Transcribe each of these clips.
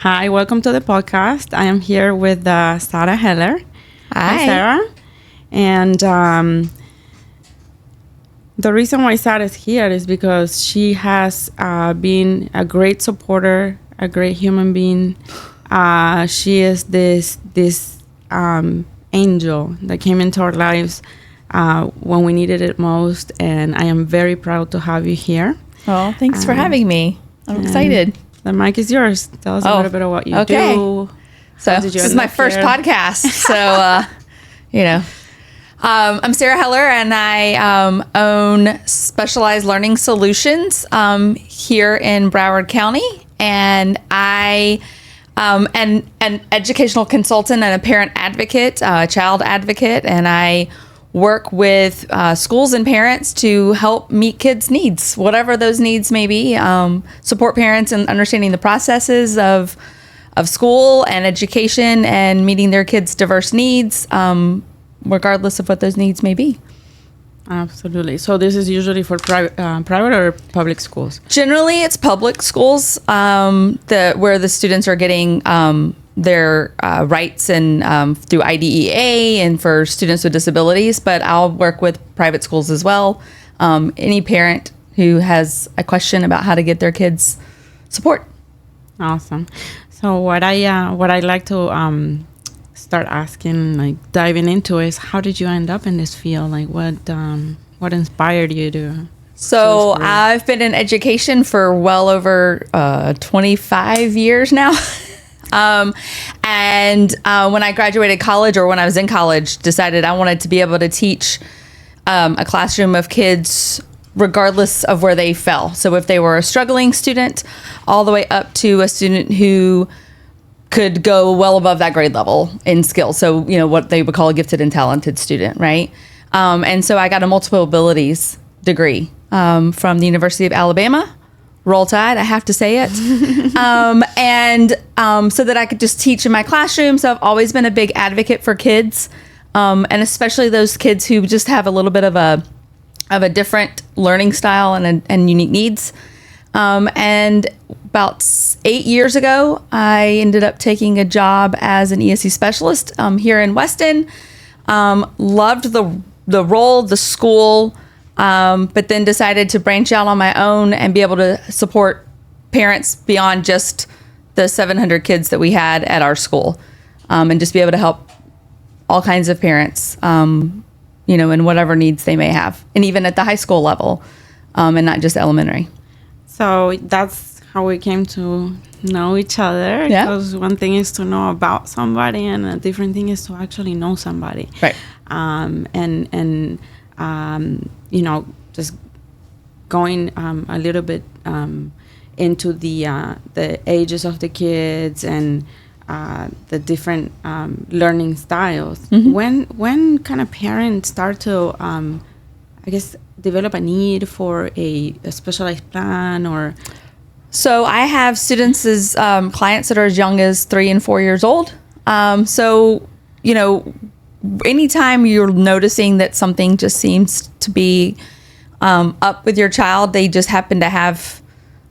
Hi, welcome to the podcast. I am here with Sarah Heller. Hi, Sarah. And the reason why Sarah is here is because she has been a great supporter, a great human being. She is this angel that came into our lives when we needed it most, and I am very proud to have you here. well, thanks for having me. I'm excited. The mic is yours. Tell us a little bit of what you do. So this is my first podcast. So, I'm Sarah Heller, and I own Specialized Learning Solutions here in Broward County. And I am an educational consultant and a parent advocate, a child advocate, and I work with schools and parents to help meet kids' needs, whatever those needs may be. Support parents in understanding the processes of school and education and meeting their kids' diverse needs, regardless of what those needs may be. Absolutely. So this is usually for private or public schools? Generally, it's public schools where the students are getting their rights and through IDEA and for students with disabilities, but I'll work with private schools as well. Any parent who has a question about how to get their kids support. Awesome. So what I like to start asking, like diving into, is how did you end up in this field? Like what inspired you to? So I've been in education for well over 25 years now. And when I graduated college, or when I was in college, decided I wanted to be able to teach a classroom of kids regardless of where they fell. So if they were a struggling student all the way up to a student who could go well above that grade level in skill. So, what they would call a gifted and talented student, right? And so I got a multiple abilities degree from the University of Alabama. Roll Tide, I have to say it. So that I could just teach in my classroom. So I've always been a big advocate for kids, and especially those kids who just have a little bit of a different learning style and unique needs. And about 8 years ago, I ended up taking a job as an ESC specialist here in Weston. Loved the role, the school. But then decided to branch out on my own and be able to support parents beyond just the 700 kids that we had at our school, and just be able to help all kinds of parents, in whatever needs they may have, and even at the high school level, and not just elementary. So that's how we came to know each other. Yeah. Because one thing is to know about somebody, and a different thing is to actually know somebody. Right. Just going a little bit into the ages of the kids and the different learning styles. Mm-hmm. When kind of parents start to, develop a need for a specialized plan or? So I have students as clients that are as young as 3 and 4 years old. Anytime you're noticing that something just seems to be up with your child, they just happen to have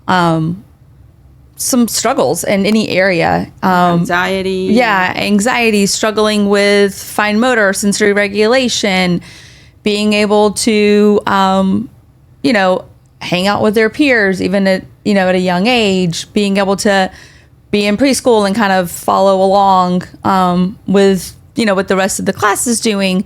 some struggles in any area. Anxiety. Yeah, anxiety, struggling with fine motor, sensory regulation, being able to, hang out with their peers, even at a young age, being able to be in preschool and kind of follow along with what the rest of the class is doing.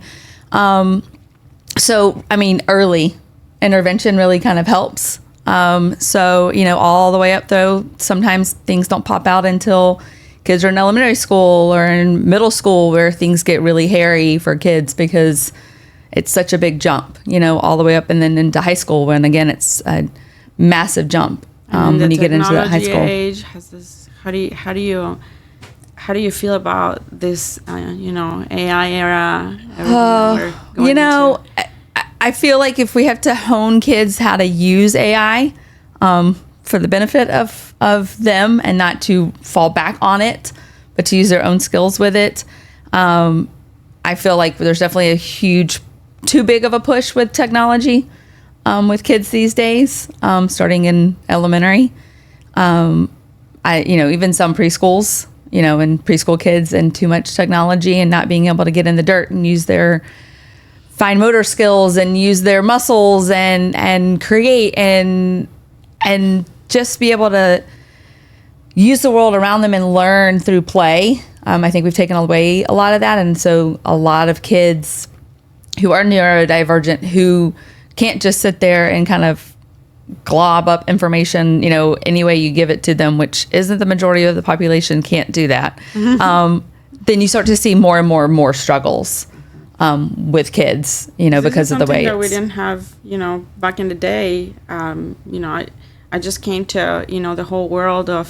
Early intervention really kind of helps. All the way up, though, sometimes things don't pop out until kids are in elementary school or in middle school, where things get really hairy for kids because it's such a big jump, all the way up and then into high school, when again, it's a massive jump when you get into that high school. Age has this, how do you feel about this, AI era? I feel like if we have to hone kids how to use AI for the benefit of them and not to fall back on it, but to use their own skills with it, I feel like there's definitely a huge, too big of a push with technology with kids these days, starting in elementary. even some preschools, and preschool kids and too much technology and not being able to get in the dirt and use their fine motor skills and use their muscles and create and just be able to use the world around them and learn through play. I think we've taken away a lot of that. And so a lot of kids who are neurodivergent, who can't just sit there and kind of glob up information, any way you give it to them, which isn't the majority of the population, can't do that. Then you start to see more and more struggles with kids, because of the way that we didn't have, back in the day. I just came to, the whole world of,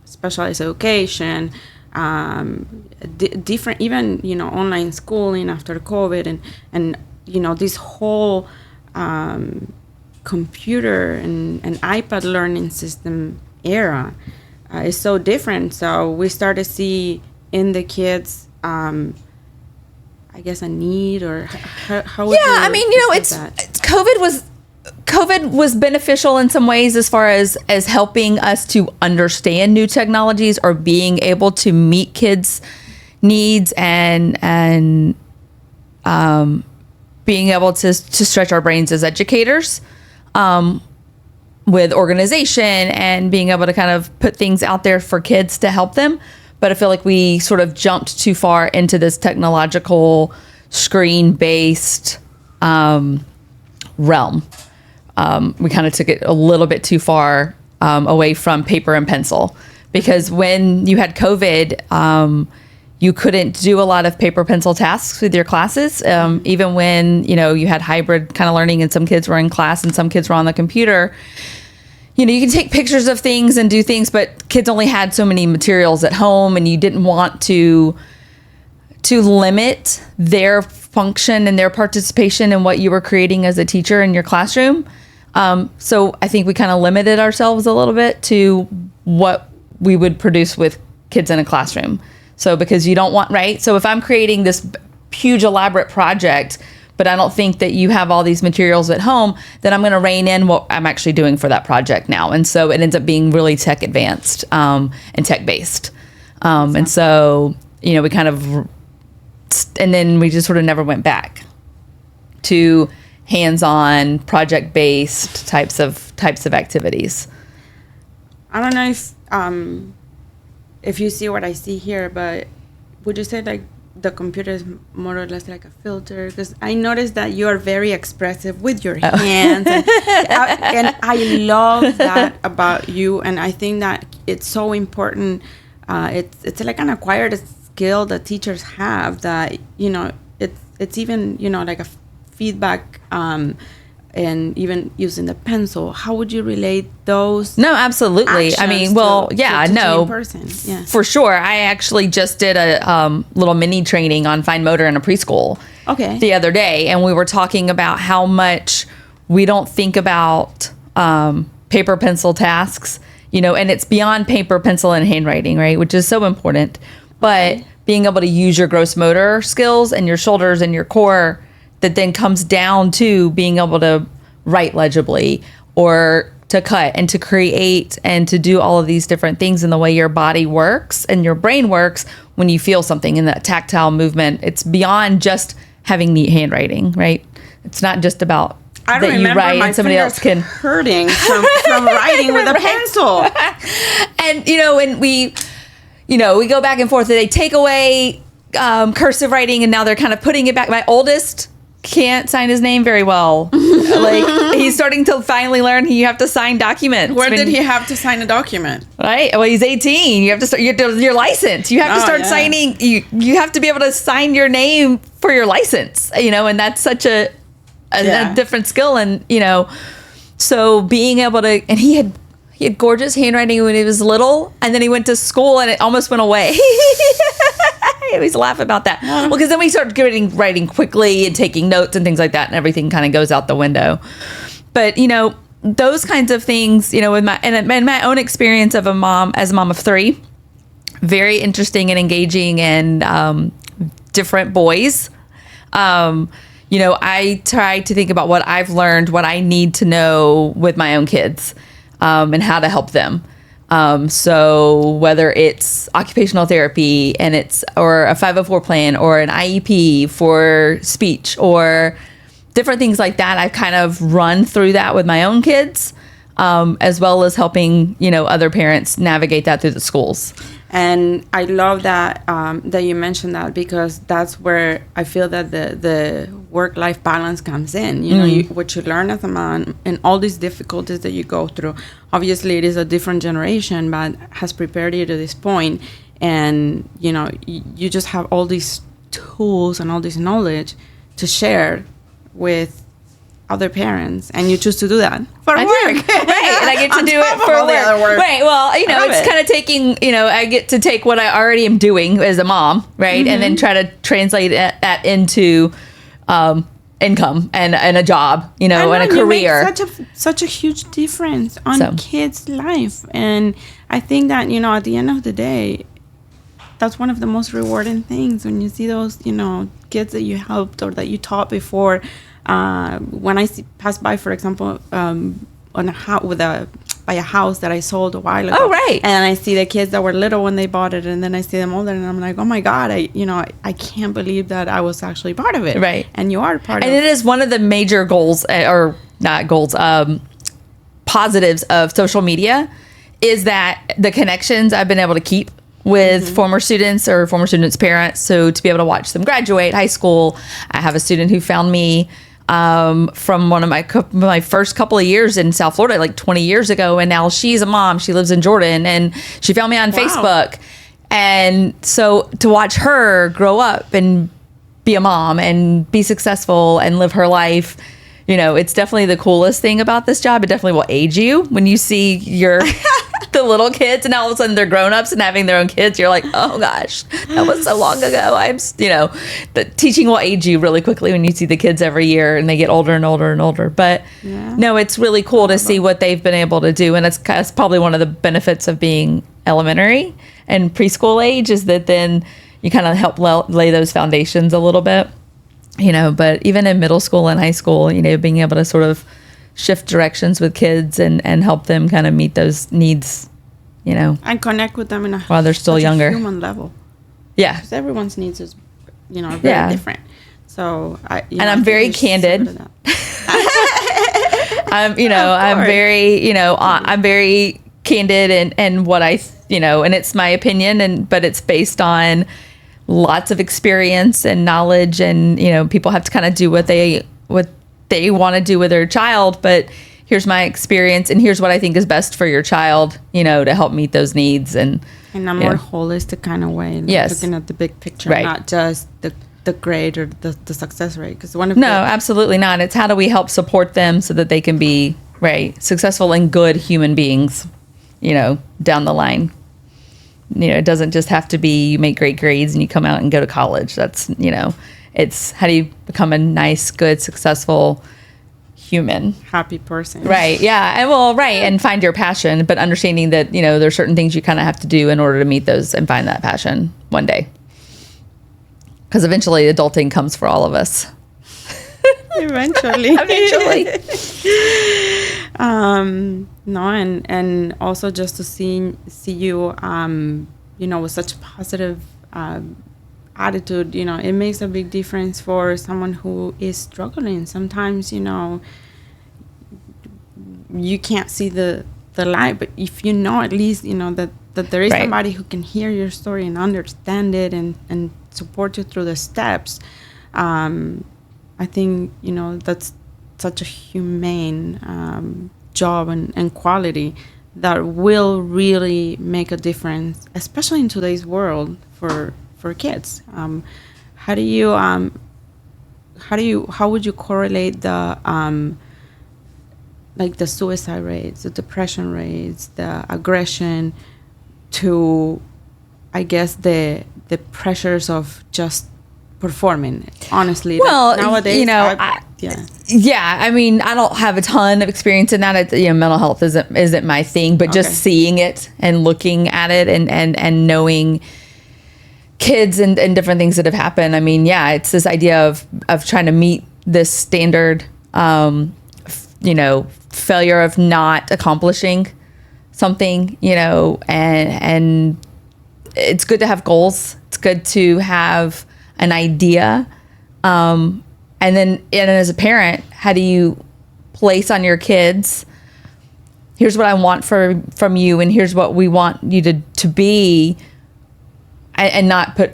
specialized education, different, even, online schooling after COVID and this whole computer and iPad learning system era is so different. So we start to see in the kids, I guess, a need, or how would you it's COVID was beneficial in some ways as far as helping us to understand new technologies or being able to meet kids' needs and being able to stretch our brains as educators with organization and being able to kind of put things out there for kids to help them. But I feel like we sort of jumped too far into this technological screen-based realm. We kind of took it a little bit too far away from paper and pencil, because when you had COVID, you couldn't do a lot of paper pencil tasks with your classes. Even when, you had hybrid kind of learning and some kids were in class and some kids were on the computer, you can take pictures of things and do things, but kids only had so many materials at home, and you didn't want to limit their function and their participation in what you were creating as a teacher in your classroom. So I think we kind of limited ourselves a little bit to what we would produce with kids in a classroom. So because you don't want, right? So if I'm creating this huge elaborate project, but I don't think that you have all these materials at home, then I'm going to rein in what I'm actually doing for that project now. And so it ends up being really tech advanced and tech based. And so, we kind of, and then we just sort of never went back to hands-on project-based types of activities. I don't know if you see what I see here, but would you say like the computer is more or less like a filter? Because I noticed that you are very expressive with your hands, and I love that about you. And I think that it's so important. It's like an acquired skill that teachers have, that it's even like a feedback and even using the pencil. How would you relate those? No, absolutely. I mean, well, yeah, no, person. Yeah, for sure. I actually just did a little mini training on fine motor in a preschool the other day, and we were talking about how much we don't think about paper pencil tasks, and it's beyond paper pencil and handwriting, right? Which is so important. But being able to use your gross motor skills and your shoulders and your core, that then comes down to being able to write legibly or to cut and to create and to do all of these different things in the way your body works and your brain works when you feel something in that tactile movement. It's beyond just having neat handwriting, right? It's not just about that you write and somebody else can hurting from writing with a pencil. And and we go back and forth. They take away cursive writing, and now they're kind of putting it back. My oldest can't sign his name very well. Like, he's starting to finally learn you have to sign documents. Where did he have to sign a document? Right. Well, he's 18. You have to start your license. You have to start signing. You have to be able to sign your name for your license. And that's such a different skill. And so being able to, and he had gorgeous handwriting when he was little, and then he went to school and it almost went away. I always laugh about that. Well, because then we start writing quickly and taking notes and things like that, and everything kind of goes out the window. But those kinds of things, with my own experience as a mom of three, very interesting and engaging, and different boys. I try to think about what I've learned, what I need to know with my own kids. and how to help them. So whether it's occupational therapy or a 504 plan or an IEP for speech or different things like that, I've kind of run through that with my own kids, as well as helping, other parents navigate that through the schools. And I love that that you mentioned that, because that's where I feel that the work-life balance comes in. What you learn as a man and all these difficulties that you go through. Obviously, it is a different generation, but has prepared you to this point. And, you just have all these tools and all this knowledge to share with other parents, and you choose to do that for work. Right, and I get to do it for work. Right, well, it's kind of taking, I get to take what I already am doing as a mom, right, and then try to translate that into income and a job, and a career. You make such a huge difference on kids' life, and I think that at the end of the day, that's one of the most rewarding things when you see those kids that you helped or that you taught before. When I pass by, for example, by a house that I sold a while ago. Oh, right. And I see the kids that were little when they bought it, and then I see them older, and I'm like, oh my God, I can't believe that I was actually part of it. Right. And you are part of it. it. And it is one of the major goals, or not goals, positives of social media, is that the connections I've been able to keep with former students or former students' parents. So to be able to watch them graduate high school. I have a student who found me from one of my first couple of years in South Florida, like 20 years ago. And now she's a mom. She lives in Jordan, and she found me on Facebook. And so to watch her grow up and be a mom and be successful and live her life, it's definitely the coolest thing about this job. It definitely will age you when you see the little kids, and all of a sudden they're grown-ups and having their own kids. You're like, oh gosh, that was so long ago. The teaching will age you really quickly when you see the kids every year and they get older and older and older. But no, it's really cool to see what they've been able to do. And that's probably one of the benefits of being elementary and preschool age, is that then you kind of help lay those foundations a little bit, but even in middle school and high school, being able to sort of shift directions with kids and help them kind of meet those needs, and connect with them while they're still younger, human level. Yeah, because everyone's needs is, are very different. So I'm very candid. I'm very candid and what I and it's my opinion, but it's based on lots of experience and knowledge, and people have to kind of do what they want to do with their child, but here's my experience and here's what I think is best for your child, to help meet those needs and in a more holistic kind of way. Looking at the big picture, not just the grade or the success rate. Because absolutely not. It's how do we help support them so that they can be successful and good human beings, down the line. It doesn't just have to be you make great grades and you come out and go to college. That's, it's how do you become a nice, good, successful human, happy person. Right. Yeah. And find your passion, but understanding that, there's certain things you kind of have to do in order to meet those and find that passion one day. Because eventually adulting comes for all of us. Eventually. No, and also just to see you, with such positive attitude, it makes a big difference for someone who is struggling. Sometimes, you can't see the light, but if at least, that there is somebody who can hear your story and understand it and support you through the steps, I think, that's such a humane job and quality that will really make a difference, especially in today's world for kids. How would you correlate the the suicide rates, the depression rates, the aggression to, I guess, the pressures of just performing? Honestly, well, nowadays, I mean, I don't have a ton of experience in that. Mental health isn't my thing, but just seeing it and looking at it and knowing kids and different things that have happened. I mean, it's this idea of trying to meet this standard, failure of not accomplishing something, and it's good to have goals. It's good to have an idea. And as a parent, how do you place on your kids, here's what I want from you, and here's what we want you to be, and not put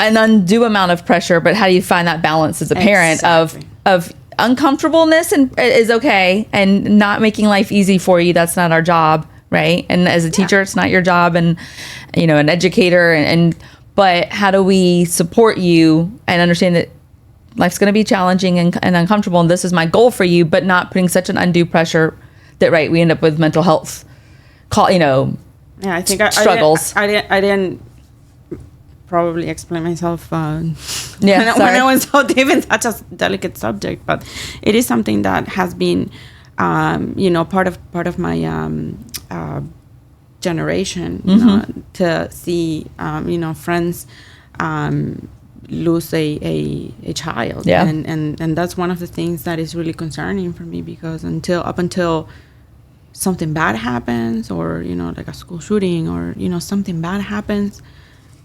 an undue amount of pressure, but how do you find that balance as a parent of uncomfortableness and is okay, and not making life easy for you. That's not our job, right? And as a teacher, it's not your job, and an educator, but how do we support you and understand that life's going to be challenging and uncomfortable, and this is my goal for you, but not putting such an undue pressure that we end up with mental health I think struggles. I didn't probably explain myself when I went so deep in such a delicate subject, but it is something that has been part of my generation, to see friends lose a child, and that's one of the things that is really concerning for me, because up until something bad happens, or like a school shooting, or something bad happens,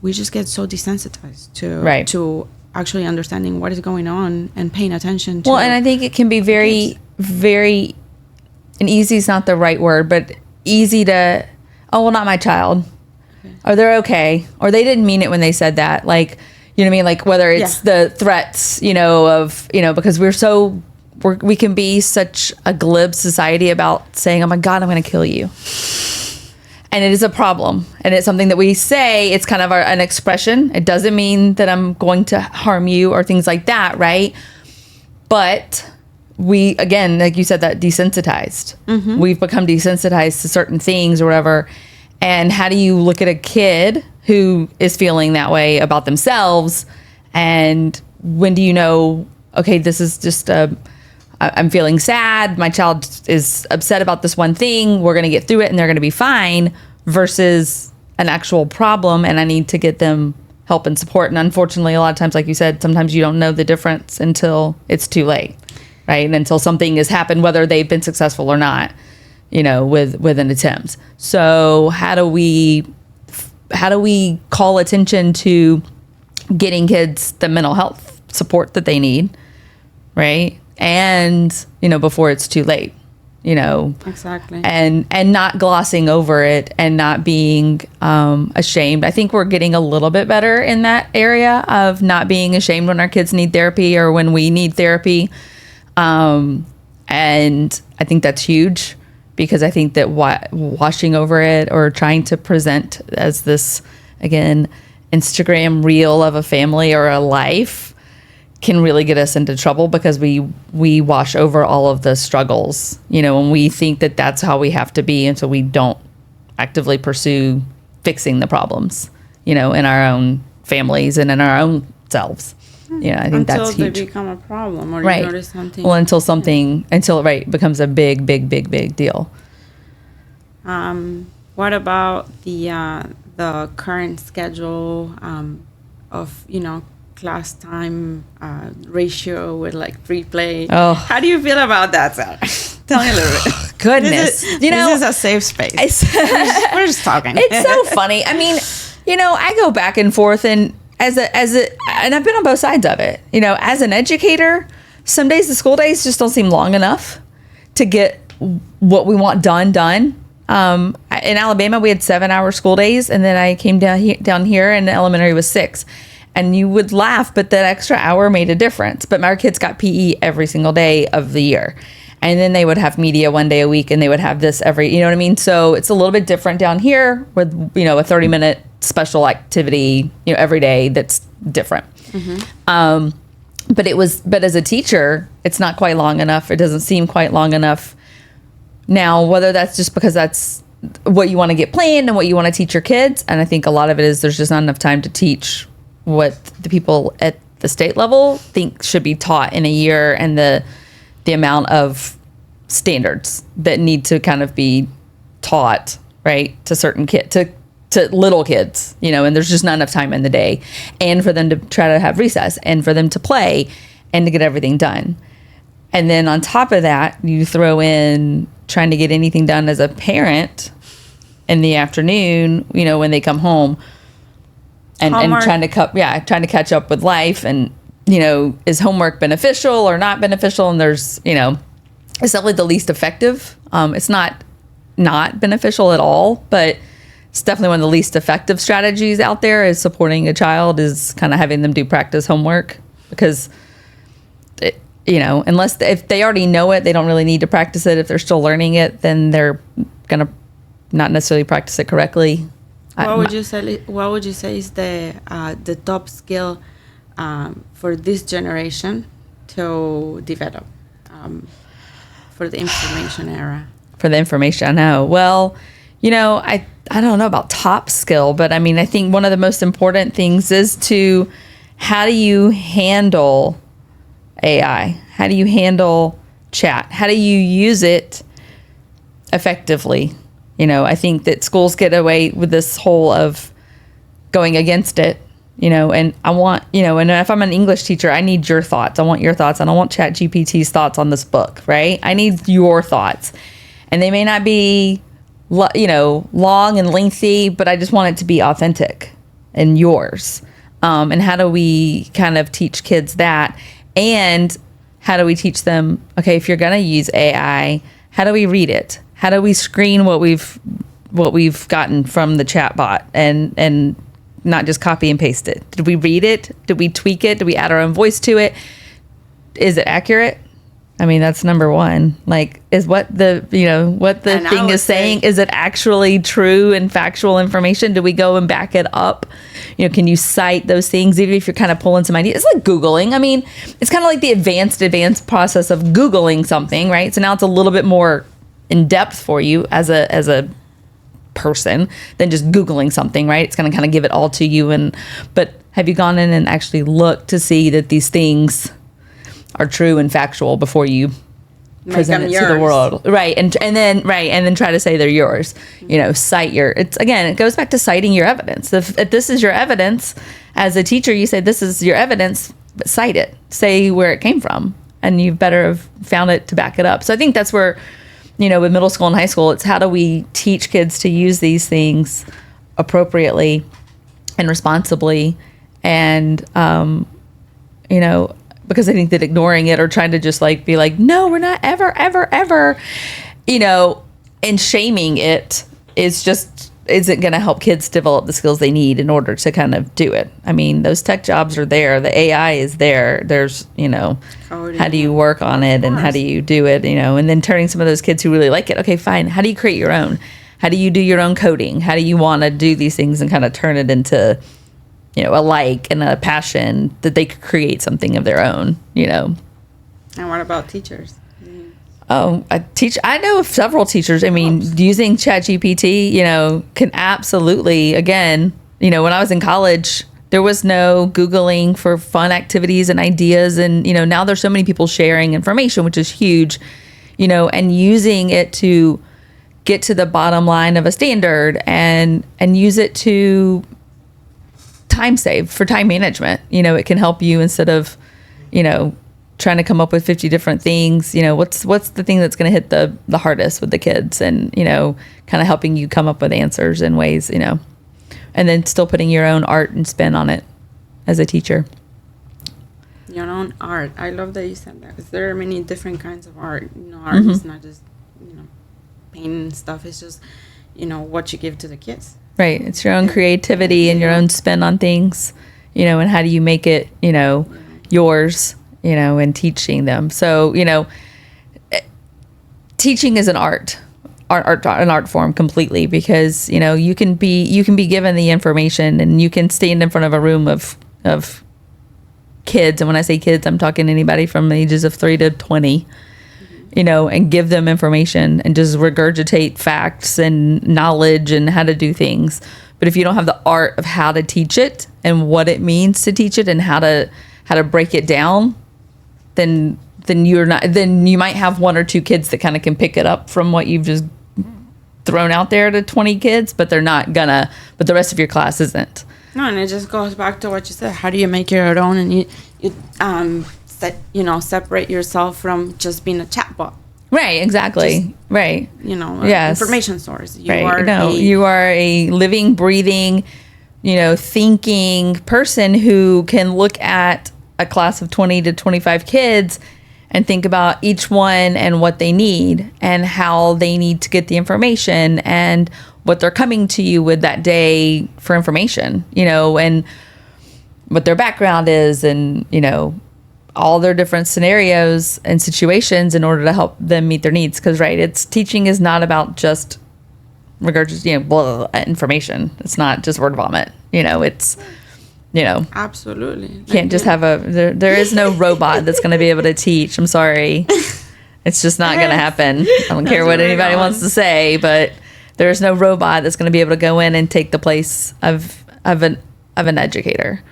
we just get so desensitized to actually understanding what is going on and paying attention to. Well, and I think it can be very, very, and easy is not the right word, but easy to, not my child. Okay. Or they're okay. Or they didn't mean it when they said that. Like, you know what I mean? Like whether it's the threats, because we can be such a glib society about saying, oh my God, I'm going to kill you. And it is a problem. And it's something that we say, it's kind of an expression. It doesn't mean that I'm going to harm you or things like that, right? But we, again, like you said, that desensitized. Mm-hmm. We've become desensitized to certain things or whatever. And how do you look at a kid who is feeling that way about themselves? And when do you know, okay, this is just I'm feeling sad. My child is upset about this one thing. We're going to get through it and they're going to be fine, versus an actual problem. And I need to get them help and support. And unfortunately, a lot of times, like you said, sometimes you don't know the difference until it's too late, right? And until something has happened, whether they've been successful or not, with an attempt. So how do we call attention to getting kids the mental health support that they need, right? And before it's too late, exactly, and not glossing over it and not being ashamed. I think we're getting a little bit better in that area of not being ashamed when our kids need therapy or when we need therapy, and I think that's huge, because I think that washing over it or trying to present as this, again, Instagram reel of a family or a life can really get us into trouble, because we wash over all of the struggles, and we think that that's how we have to be, and so we don't actively pursue fixing the problems, in our own families and in our own selves. I think that's huge. Until they become a problem, or right. You notice something. Well, until it becomes a big, big, big, big deal. What about the current schedule of class time ratio with like free play? Oh, how do you feel about that, Sarah? Tell me a little bit. Goodness, this is a safe space. We're just talking. It's so funny. I mean, I go back and forth, and and I've been on both sides of it. As an educator, some days the school days just don't seem long enough to get what we want done. In Alabama, we had 7-hour school days, and then I came down here, and elementary was 6. And you would laugh, but that extra hour made a difference. But my kids got PE every single day of the year. And then they would have media one day a week, and they would have this every, you know what I mean? So it's a little bit different down here with, a 30-minute special activity, every day that's different. Mm-hmm. But as a teacher, it's not quite long enough. It doesn't seem quite long enough. Now, whether that's just because that's what you want to get planned and what you want to teach your kids. And I think a lot of it is there's just not enough time to teach what the people at the state level think should be taught in a year, and the amount of standards that need to kind of be taught, right, to certain kids, to little kids, and there's just not enough time in the day, and for them to try to have recess, and for them to play, and to get everything done. And then on top of that, you throw in trying to get anything done as a parent in the afternoon, when they come home, and trying to catch up with life. And, is homework beneficial or not beneficial? And there's, it's definitely the least effective. It's not beneficial at all, but it's definitely one of the least effective strategies out there is supporting a child is kind of having them do practice homework, because unless if they already know it, they don't really need to practice it. If they're still learning it, then they're going to not necessarily practice it correctly. What would you say is the top skill for this generation to develop for the information era? For the information, I know. Well, I don't know about top skill, but I think one of the most important things is how do you handle AI? How do you handle chat? How do you use it effectively? I think that schools get away with this whole of going against it, and I want, and if I'm an English teacher, I need your thoughts. I want your thoughts. I don't want ChatGPT's thoughts on this book, right? I need your thoughts. And they may not be, long and lengthy, but I just want it to be authentic and yours. And how do we kind of teach kids that? And how do we teach them, okay, if you're going to use AI, how do we read it? How do we screen what we've gotten from the chat bot and not just copy and paste it? Did we read it? Did we tweak it? Did we add our own voice to it? Is it accurate? That's number one. Like, is what the thing is saying, is it actually true and factual information? Do we go and back it up? Can you cite those things, even if you're kind of pulling some ideas? It's like Googling. It's kind of like the advanced process of Googling something, right? So now it's a little bit more in depth for you as a person than just Googling something, right? It's going to kind of give it all to you. But have you gone in and actually looked to see that these things are true and factual before you present it to the world, right? And then try to say they're yours. Cite it goes back to citing your evidence. If this is your evidence as a teacher, you say this is your evidence, but cite it, say where it came from, and you better have found it to back it up. So I think that's where, with middle school and high school, it's how do we teach kids to use these things appropriately and responsibly, and because I think that ignoring it or trying to just be like, no, we're not ever, and shaming it isn't going to help kids develop the skills they need in order to kind of do it. Those tech jobs are there. The AI is there. There's, how do you work on it and how do you do it, and then turning some of those kids who really like it. Okay, fine. How do you create your own? How do you do your own coding? How do you want to do these things and kind of turn it into a like and a passion that they could create something of their own, And what about teachers? Oh, I know of several teachers. Using ChatGPT, can absolutely, again, when I was in college, there was no Googling for fun activities and ideas. And, now there's so many people sharing information, which is huge, and using it to get to the bottom line of a standard and use it to time save for time management. It can help you instead of, trying to come up with 50 different things. What's the thing that's going to hit the hardest with the kids, and, kind of helping you come up with answers and ways, and then still putting your own art and spin on it as a teacher. Your own art. I love that you said that, because there are many different kinds of art. Art is not just, painting stuff. It's just, what you give to the kids. Right. It's your own creativity and your own spin on things, and how do you make it, yours, and teaching them. So, teaching is an art form completely, because, you can be given the information and you can stand in front of a room of kids. And when I say kids, I'm talking anybody from the ages of 3 to 20, and give them information and just regurgitate facts and knowledge and how to do things. But if you don't have the art of how to teach it and what it means to teach it and how to break it down, then you might have 1 or 2 kids that kind of can pick it up from what you've just thrown out there to 20 kids, but but the rest of your class isn't. No, and it just goes back to what you said. How do you make your own? And you separate yourself from just being a chatbot. Right, exactly. Right. Yes. Information source. You you are a living, breathing, thinking person who can look at a class of 20 to 25 kids and think about each one and what they need and how they need to get the information and what they're coming to you with that day for information, and what their background is and, all their different scenarios and situations in order to help them meet their needs. Because, teaching is not about just information. It's not just word vomit. It's, absolutely can't just have there is no robot that's going to be able to teach. I'm sorry. It's just not going to happen. I don't care what anybody wants to say, but there's no robot that's going to be able to go in and take the place of an educator,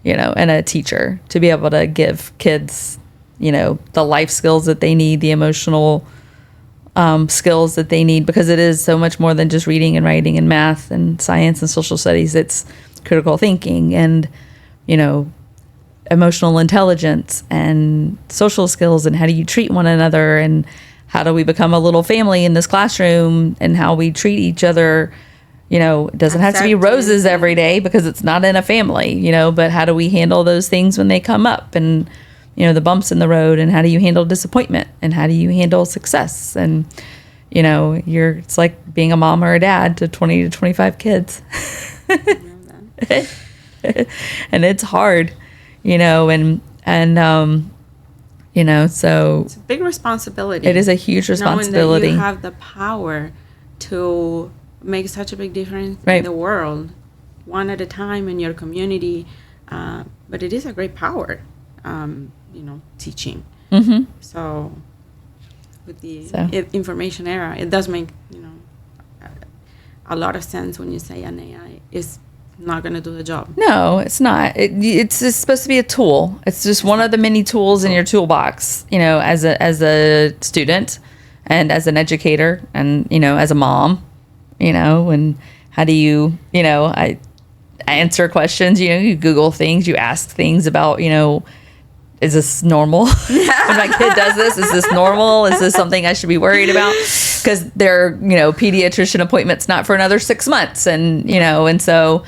and a teacher to be able to give kids, the life skills that they need, the emotional skills that they need, because it is so much more than just reading and writing and math and science and social studies. It's critical thinking and, emotional intelligence and social skills and how do you treat one another and how do we become a little family in this classroom and how we treat each other. It doesn't have to be roses every day because it's not in a family, but how do we handle those things when they come up and, the bumps in the road, and how do you handle disappointment and how do you handle success? And, it's like being a mom or a dad to 20 to 25 kids. And it's hard, so it's a big responsibility. It is a huge responsibility. Knowing that you have the power to make such a big difference in the world, one at a time in your community. But it is a great power, teaching. Mm-hmm. So with the information era, it does make, a lot of sense when you say an AI is not going to do the job. No, it's not. It's just supposed to be a tool. It's just one of the many tools in your toolbox, as a student and as an educator and, as a mom. And how do you, I answer questions, you Google things, you ask things about, is this normal? When my kid does this, is this normal? Is this something I should be worried about? Because their, pediatrician appointment's not for another 6 months. And, and so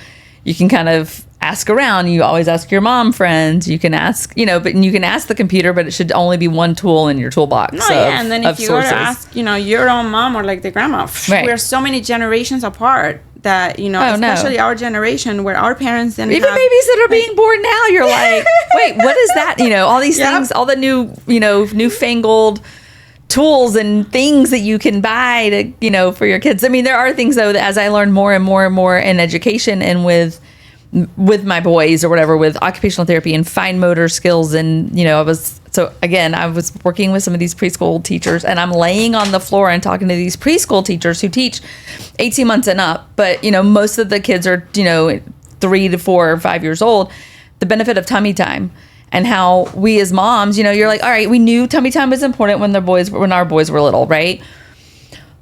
you can kind of ask around. You always ask your mom friends. You can ask, but you can ask the computer, but it should only be one tool in your toolbox. And then if you were to ask, your own mom or like the grandma, we're so many generations apart that, especially our generation where our parents didn't even have, babies that are being born now, you're like, wait, what is that? All these things, all the new, newfangled tools and things that you can buy to, for your kids. I mean, there are things though that as I learn more and more and more in education and with my boys or whatever, with occupational therapy and fine motor skills. And, I was working with some of these preschool teachers and I'm laying on the floor and talking to these preschool teachers who teach 18 months and up. But, most of the kids are, 3 to 4 or 5 years old, the benefit of tummy time and how we as moms, you're like, all right, we knew tummy time was important when our boys were little, right?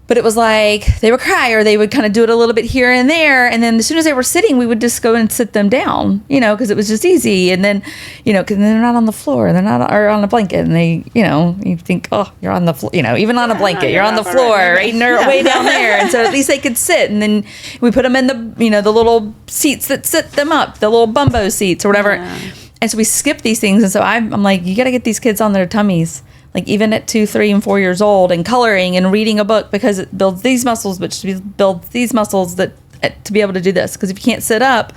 But it was like they would cry or they would kind of do it a little bit here and there. And then as soon as they were sitting, we would just go and sit them down, because it was just easy. And then, because they're not on the floor, they're not or on a blanket. And they, you think, oh, you're on the floor, even on a blanket, you're on the floor, right? And they're way down there. And so at least they could sit. And then we put them in the, the little seats that sit them up, the little bumbo seats or whatever. Yeah. And so we skip these things. And so I'm like, you got to get these kids on their tummies. Like even at 2, 3, and 4 years old, and coloring and reading a book because it builds these muscles, which builds these muscles that to be able to do this. Because if you can't sit up,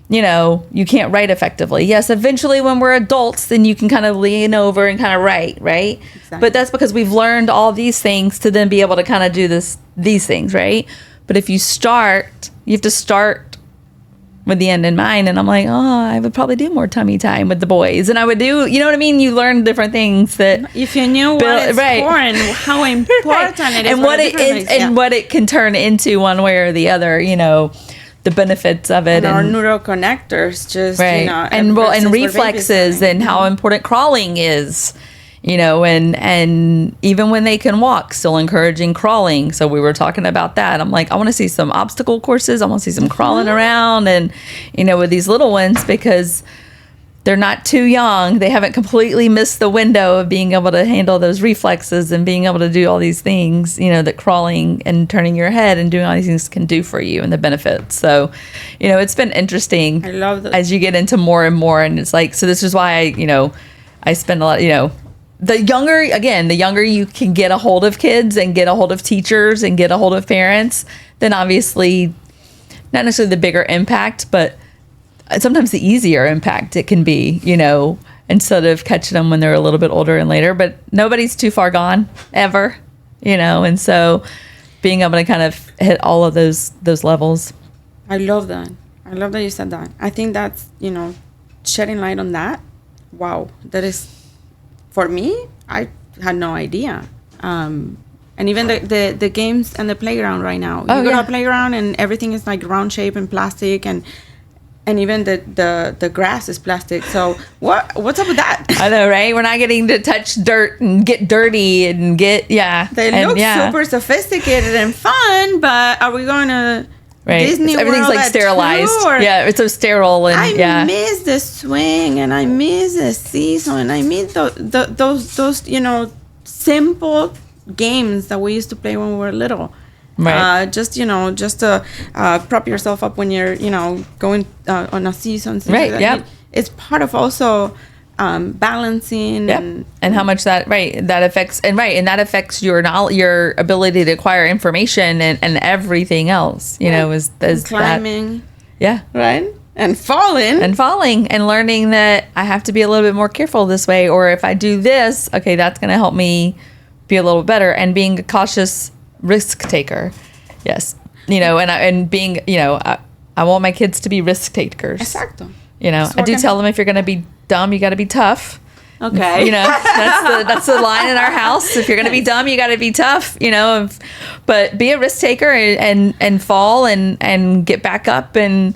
you can't write effectively. Yes, eventually when we're adults, then you can kind of lean over and kind of write, right? Exactly. But that's because we've learned all these things to then be able to kind of do these things, right? But if you have to start with the end in mind. And I'm like, I would probably do more tummy time with the boys. And I would do, you know what I mean? You learn different things that if you knew what it's for and how important it is. And what it can turn into one way or the other, the benefits of it. And our neuroconnectors just, and reflexes and how important crawling is. And even when they can walk, still encouraging crawling. So we were talking about that. I'm like, I want to see some obstacle courses. I want to see some crawling around and, with these little ones, because they're not too young. They haven't completely missed the window of being able to handle those reflexes and being able to do all these things, you know, that crawling and turning your head and doing all these things can do for you and the benefits. So, you know, it's been interesting. I love that. As you get into more and more. And it's like, so this is why, you know, I spend a lot, you know, the younger you can get a hold of kids and get a hold of teachers and get a hold of parents, then obviously not necessarily the bigger impact, but sometimes the easier impact it can be, you know, instead of catching them when they're a little bit older and later. But nobody's too far gone ever, you know, and so being able to kind of hit all of those levels. I love that. I love that you said that. I think that's, you know, shedding light on that. Wow. That is, for me, I had no idea. And even the games and the playground right now. You go to a playground and everything is like round shape and plastic, and even the grass is plastic. So what's up with that? I know, right? We're not getting to touch dirt and get dirty and get, They look super sophisticated and fun, but are we going to Disney World? Everything's like sterilized. Yeah, it's so sterile. And I miss the swing, and I miss the seesaw, and I miss those you simple games that we used to play when we were little. Right. Just to prop yourself up when you're, going on a seesaw. And right. Like yeah. It's part of also balancing and how much that affects that affects your knowledge, your ability to acquire information and everything else. Is climbing. Yeah. Right. And falling and learning that I have to be a little bit more careful this way, or if I do this, okay, that's going to help me be a little better, and being a cautious risk taker. Yes. And being, I want my kids to be risk takers. Exacto. I do tell them, if you're going to be dumb, you got to be tough. Okay. That's the line in our house. If you're going to be dumb, you got to be tough, but be a risk taker and fall and get back up and,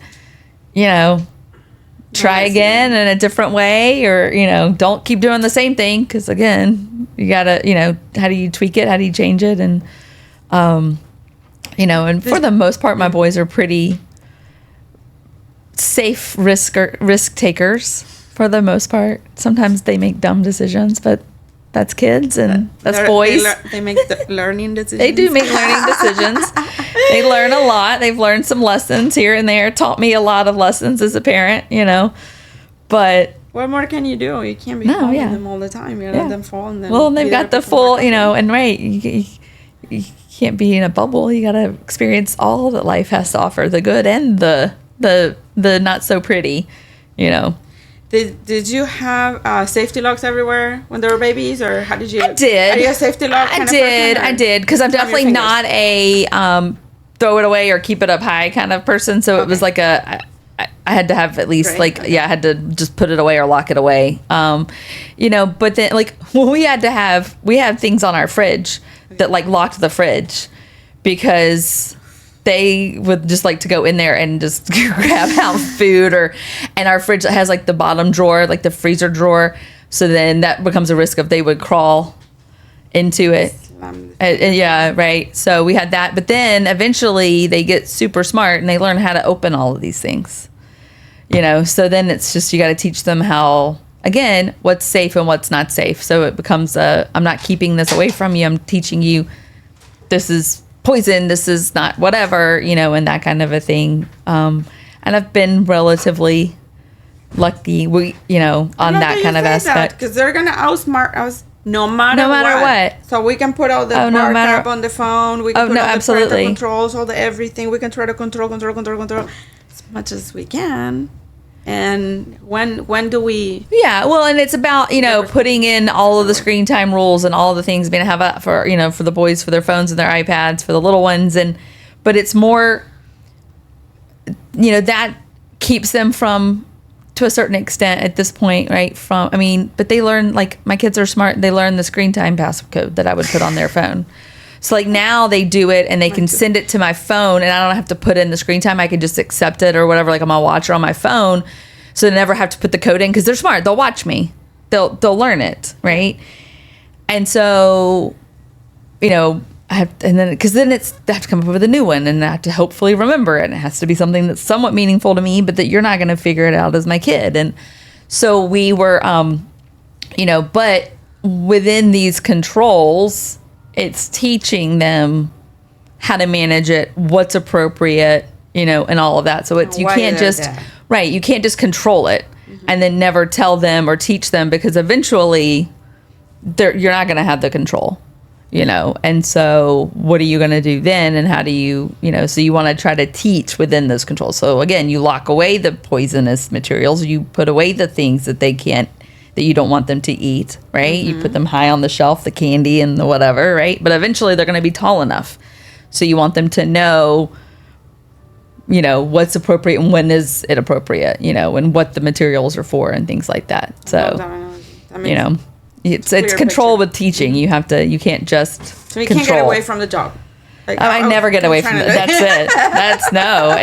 try again in a different way, or, don't keep doing the same thing. 'Cause again, you gotta, how do you tweak it? How do you change it? And, and for the most part, my boys are pretty safe risk takers for the most part. Sometimes they make dumb decisions, but that's kids and that's boys. They make learning decisions. They do make learning decisions. They learn a lot. They've learned some lessons here and there. Taught me a lot of lessons as a parent, but what more can you do? You can't be holding them all the time. You let them fall, and then they've got the full, and right. You can't be in a bubble. You got to experience all that life has to offer, the good and the not so pretty, Did you have safety locks everywhere when they were babies, or how did you? I did. Are you a safety lock kind of person? I did, because I'm definitely not a throw it away or keep it up high kind of person. So it was like I had to have at least I had to just put it away or lock it away. But then when we had things on our fridge that locked the fridge, because they would just like to go in there and just grab out food, and our fridge has the bottom drawer, the freezer drawer. So then that becomes a risk of they would crawl into it. Yeah, right. So we had that, but then eventually they get super smart and they learn how to open all of these things. So then it's just, you got to teach them how, again, what's safe and what's not safe. So it becomes I'm not keeping this away from you. I'm teaching you this is poison, this is not whatever, and that kind of a thing. And I've been relatively lucky, on that kind of aspect. Because they're going to outsmart us no matter what. So we can put all the bar tab on the phone. We can put all the parental controls, all the everything. We can try to control as much as we can. And when do we? Yeah, well, and it's about putting in all of the screen time rules and all the things being have that for for the boys, for their phones and their iPads, for the little ones, but it's more that keeps them from, to a certain extent at this point, right? But they learn, my kids are smart. They learn the screen time passcode that I would put on their phone. So now they do it and they can send it to my phone, and I don't have to put in the screen time. I can just accept it or whatever, on my watch or on my phone. So they never have to put the code in, because they're smart. They'll watch me. They'll learn it, right? And so, I have, and then because then I have to come up with a new one, and I have to hopefully remember it. And it has to be something that's somewhat meaningful to me, but that you're not going to figure it out as my kid. And So we were, but within these controls, it's teaching them how to manage it, what's appropriate, and all of that. So it's, you can't just, right, you can't just control it and then never tell them or teach them, because eventually you're not going to have the control, and so what are you going to do then? And how do you, so you want to try to teach within those controls. So again, you lock away the poisonous materials, you put away the things that that you don't want them to eat, right? You put them high on the shelf, the candy and the whatever, right? But eventually they're going to be tall enough. So you want them to know, what's appropriate and when is it appropriate, and what the materials are for and things like that. So, it's control with teaching. You can't just So you can't get away from the job. Like, I never get away from it. That's it.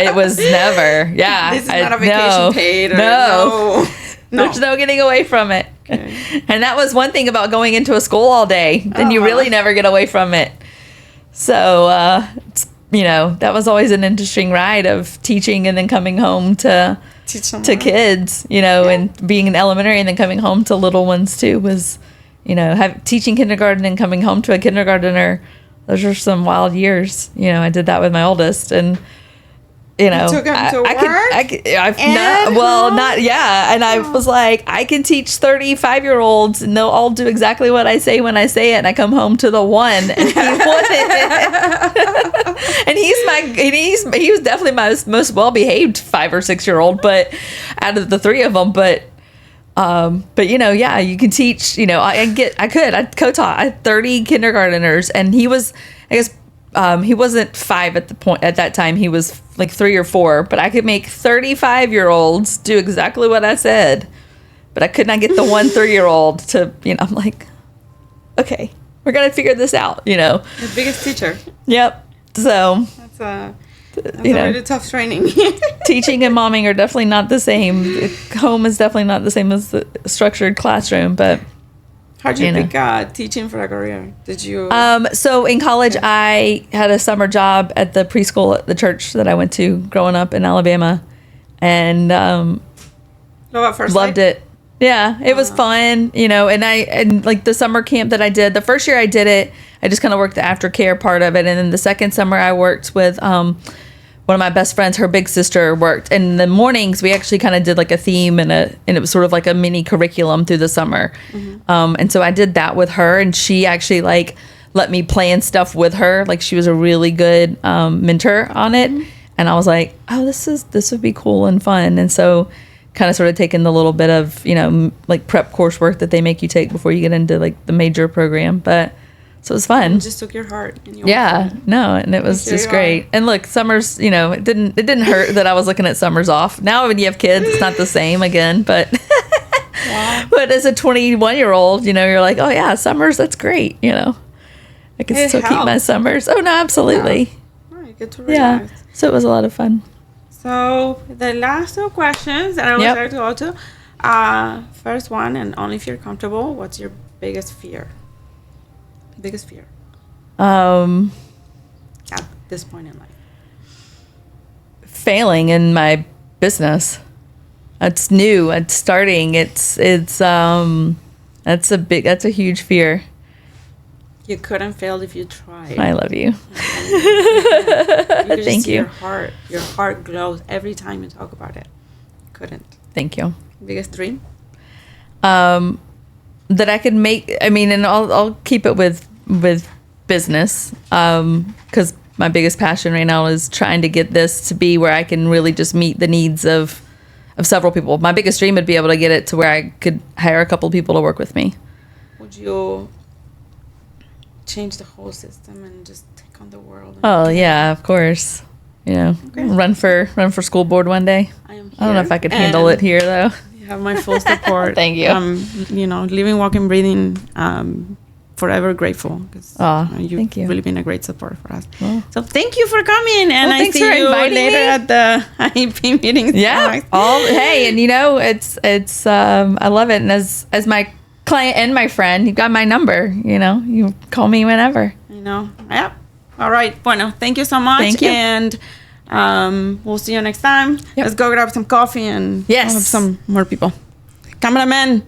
It was never. Yeah. This is not a vacation paid. Or no. There's no getting away from it. Okay. And that was one thing about going into a school all day. Then you really never get away from it. So, that was always an interesting ride of teaching and then coming home to kids, and being in elementary and then coming home to little ones too was, teaching kindergarten and coming home to a kindergartner. Those are some wild years. I did that with my oldest, and you took him to work. And I was like, I can teach 35-year-olds, and they'll all do exactly what I say when I say it. And I come home to the one, and he wouldn't. And he was definitely my most well-behaved 5 or 6-year-old, but out of the three of them, but you can teach. I co-taught. I had 30 kindergarteners, and he was, I guess. He wasn't 5 at that time. He was like 3 or 4, but I could make 35-year-olds do exactly what I said, but I could not get the 1 3-year-old to, I'm like, okay, we're going to figure this out, The biggest teacher. Yep. So that's a really tough training. Teaching and momming are definitely not the same. Home is definitely not the same as the structured classroom, but how'd you pick teaching for a career? Did you? So in college, I had a summer job at the preschool at the church that I went to growing up in Alabama, and loved it. Yeah, it was fun, and like the summer camp that I did, the first year I did it, I just kind of worked the aftercare part of it, and then the second summer I worked with one of my best friends, her big sister worked. And in the mornings, we actually kind of did like a theme and it was sort of like a mini curriculum through the summer. And so I did that with her, and she actually like let me plan stuff with her. Like she was a really good mentor on it. And I was like, oh, this would be cool and fun. And so kind of sort of taking the little bit of, like prep coursework that they make you take before you get into like the major program. But so it was fun. It just took your heart. And and it was just great. And look, summers, it didn't hurt that I was looking at summers off. Now when you have kids, it's not the same again, but but as a 21-year-old, you're like, oh yeah, summers, that's great. I can still keep my summers. Oh no, absolutely. Yeah. All right, good to realize. Yeah. So it was a lot of fun. So the last 2 questions that I would like to go to. First one, and only if you're comfortable, what's your biggest fear? At this point in life, failing in my business. It's new, it's starting, it's that's a huge fear. You couldn't fail if you tried. I love you. Thank you. Your heart glows every time you talk about it. Couldn't. Thank you. Biggest dream? That I could make, and I'll keep it with business, because my biggest passion right now is trying to get this to be where I can really just meet the needs of several people. My biggest dream would be able to get it to where I could hire a couple of people to work with me. Would you change the whole system and just take on the world? Oh yeah, of course. Run for school board one day. I am here. I don't know if I could handle it here though. You have my full support. Thank you. Living, walking, breathing. Forever grateful because you've really been a great support for us. Well, so thank you for coming, and I see you later at the IEP meetings. Yeah. Hey, and it's I love it. And as my client and my friend, you've got my number. You call me whenever. Yeah. All right. Bueno, thank you so much. Thank you. And we'll see you next time. Yep. Let's go grab some coffee and we'll have some more people. Cameraman.